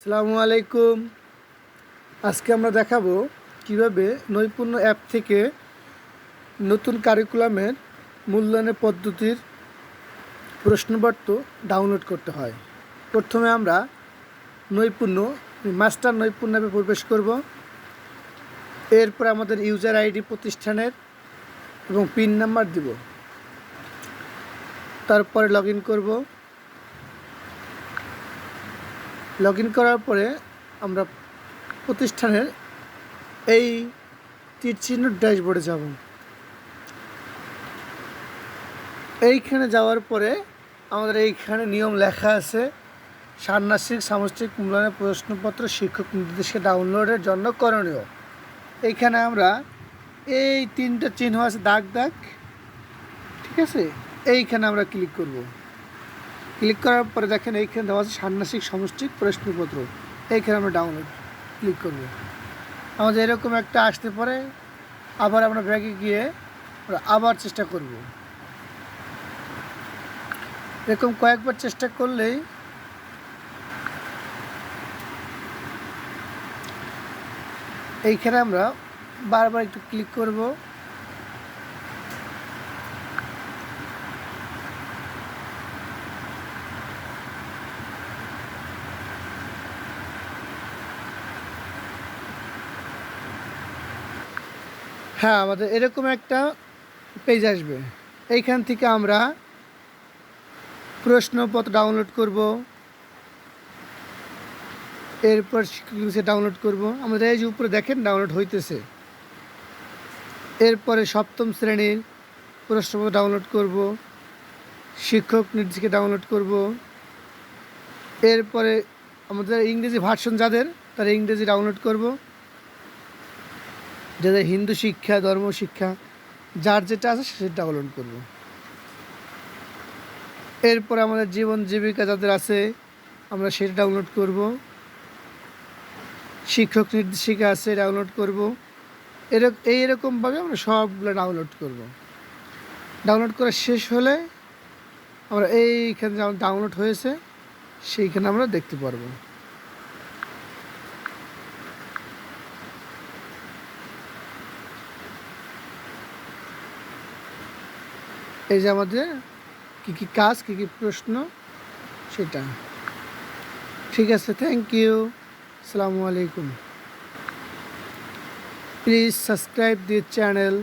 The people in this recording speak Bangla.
আসসালামু আলাইকুম। আজকে আমরা দেখাবো কিভাবে নৈপুণ্য অ্যাপ থেকে নতুন কারিকুলামের মূল্যায়নের পদ্ধতির প্রশ্নপত্র ডাউনলোড করতে হয়। প্রথমে আমরা মাস্টার নৈপুণ্য অ্যাপে প্রবেশ করব। এরপর আমাদের ইউজার আইডি প্রতিষ্ঠানের এবং পিন নাম্বার দিব। তারপরে লগ ইন করব। লগ ইন করার পরে আমরা প্রতিষ্ঠানের এই তীর চিহ্ন ড্যাশবোর্ডে যাব। এইখানে যাওয়ার পরে আমাদের এইখানে নিয়ম লেখা আছে, ষান্মাসিক সামষ্টিক মূল্যায়নের প্রশ্নপত্র শিক্ষক নির্দেশিকা ডাউনলোডের জন্য করণীয়। এইখানে আমরা এই তিনটা চিহ্ন আছে, দাগ দাগ, ঠিক আছে, এইখানে আমরা ক্লিক করব। ক্লিক করার পরে দেখেন এইখানে দেওয়া আছে ষান্মাসিক সামষ্টিক প্রশ্নপত্র। এইখানে আমরা ডাউনলোড ক্লিক করব। আমাদের এরকম একটা আসতে পারে, আবার আমরা ব্যাগে গিয়ে আবার চেষ্টা করব। এরকম কয়েকবার চেষ্টা করলেই এইখানে আমরা বারবার একটু ক্লিক করব। হ্যাঁ, আমাদের এরকম একটা পেজ আসবে। এইখান থেকে আমরা প্রশ্নপত্র ডাউনলোড করব। এরপর শিক্ষক ডাউনলোড করব। আমাদের এই যে উপরে দেখেন ডাউনলোড হইতেছে। এরপরে সপ্তম শ্রেণীর প্রশ্নপত্র ডাউনলোড করব, শিক্ষক নির্দেশিকা ডাউনলোড করব। এরপরে আমাদের ইংরেজি ভার্সন যাদের, তারা ইংরেজি ডাউনলোড করব। যাদের হিন্দু শিক্ষা, ধর্ম শিক্ষা, যার যেটা আছে সেটা ডাউনলোড করব। এরপর আমাদের জীবন জীবিকা যাদের আছে আমরা সেটা ডাউনলোড করব। শিক্ষক নির্দেশিকা আছে ডাউনলোড করব। এইরকমভাবে আমরা সবগুলো ডাউনলোড করব। ডাউনলোড করা শেষ হলে আমরা এইখানে যেমন ডাউনলোড হয়েছে সেইখানে আমরা দেখতে পারবো। এই যে আমাদের কী কী কাজ, কী কী প্রশ্ন সেটা। ঠিক আছে, থ্যাংক ইউ। আসসালামু আলাইকুম। Please subscribe the channel.